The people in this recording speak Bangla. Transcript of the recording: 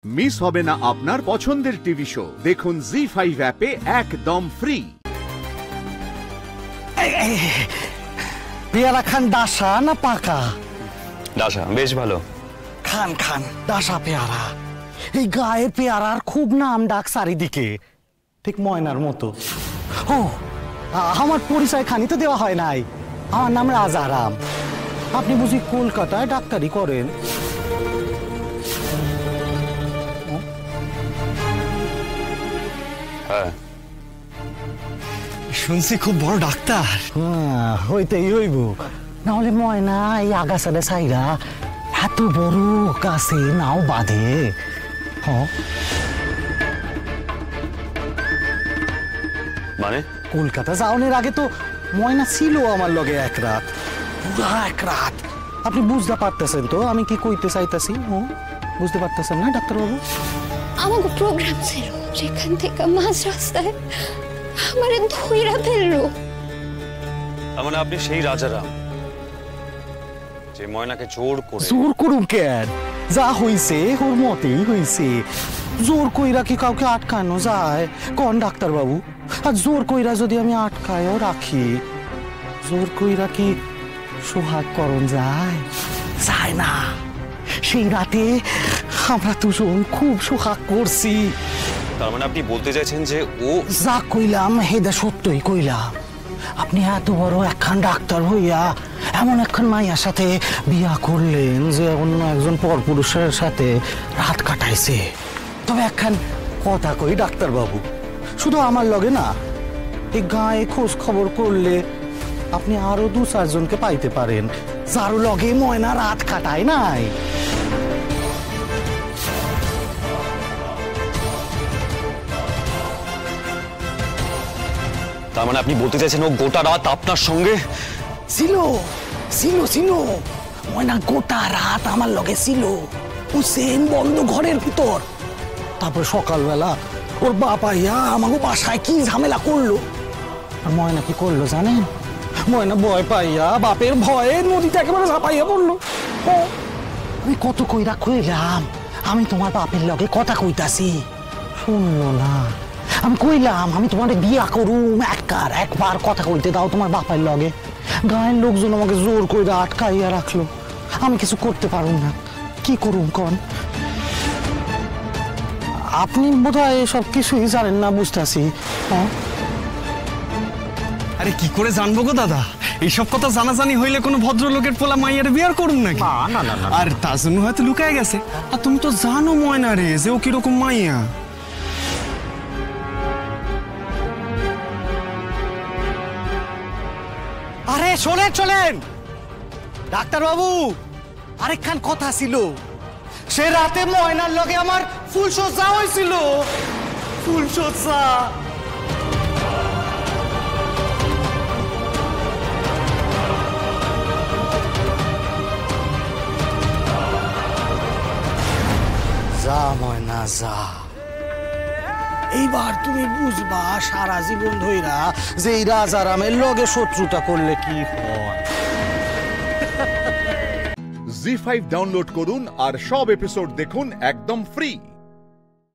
মিস হবে না আপনার পছন্দের টিভি শো। দেখুন জি5 অ্যাপে একদম ফ্রি। পেয়ারা খান ডাসা না পাকা? ডাসা বেশ ভালো। খান খান ডাসা পেয়ারা। এই গায়ের পেয়ারার খুব নাম ডাক চারিদিকে, ঠিক ময়নার মতো। ও আমার পরিচয় খানি তো দেওয়া হয় নাই। আমার নাম রাজারাম। আপনি বুঝি কলকাতায় ডাক্তারি করেন? হ্যাঁ, শুনছি খুব বড় ডাক্তার। হইতেই হইব, না হলে ময়না এই আগাছাড়ে সাইরা এত বড় গাছে নাও বাঁধে। মানে কলকাতা যাওয়ার আগে তো ময়না ছিল আমার লগে এক রাত, পুরা এক রাত। আপনি বুঝতে পারতেছেন তো আমি কি কইতে চাইতেছি? বুঝতে পারতেছেন না ডাক্তারবাবু? আমাকে প্রোগ্রাম ছিল, সেখান থেকে মাঝ রাস্তায় আমার ধইরা ফেললো। তার মানে আপনি সেই রাজারাম যে ময়নাকে জোর করুন কেন? যা হইছে ওর মতেই হইছে। জোর কইরা কি কাউকে আটকানো যায় কোন ডাক্তারবাবু? আর জোর কইরা যদি আমি আটকায়ও রাখি, জোর কইরা কি সোহাগ করণ যায়? যায় না। সেই রাতে আমরা দুজন খুব সোহাগ করছি। তার মানে আপনি বলতে চাইছেন যে ও যা কইলাম হেদা সত্যই কইলাম। আপনি এত বড় একখান ডাক্তার হইয়া এমন একখান মাইয়ার সাথে বিয়া করলেন যে অন্য একজন পরপুরুষের সাথে রাত কাটাইছে। তবে একখান কথা কই ডাক্তারবাবু, শুধু আমার লগে না, এই গায়ে খোঁজ খবর করলে আপনি আরো 2-4 জনকে পাইতে পারেন যার লগে ময়না রাত কাটায় নাই। তার মানে আপনি বলতে চাইছেন ও গোটা রাত আপনার সঙ্গে ছিল? ছিল ছিল ময়না গোটা রাত আমার লগে ছিল, হুসেন বন্ধ ঘরের ভিতর। তারপর সকালবেলা ওর বাপ আইয়া আমাকে বাসায় কি ঝামেলা করলো। আর ময়না কি করলো জানেন? ময়না ভয় পাইয়া বাপের ভয়ে নদীতে একেবারে ঝাঁপাইয়া পড়লো। আমি কত কইরা কইলাম আমি তোমার বাপের লগে কথা কইতাছি, শুনলো না। আমি কইলাম আমি তোমার বিয়া করুম, একবার কথা কইতে দাও তোমার বাপের লগে। গায়ের লোকজন আমাকে জোর কইরা আটকাইয়া রাখলো। আমি কিছু করতে পারুম না, কি করুম কন? আপনি বোধহয় সব কিছুই জানেন না, বুঝতেছি। আরে কি করে জানবো গো দাদা? এইসব কথা জানাজানি হইলে কোনো ভদ্রলোকের পোলা মাইয়ারে বিয়ার করুন নাকি? আর তার জন্য হয়তো লুকায় গেছে। আর তুমি তো জানো ময়না রে যে ও কিরকম মাইয়া। আরে চলেন চলেন ডাক্তারবাবু, আরেকখান কথা ছিল। সে রাতে ময়নার লগে আমার ফুলসজ্জা হয়েছিল। ফুলসজ্জা যা ময়না যা। এইবার তুমি বুঝবা সারা জীবন ধইরা যে এই রাজারামের লগে শত্রুতা করলে কি হয়। জি5 ডাউনলোড করুন আর সব এপিসোড দেখুন একদম ফ্রি।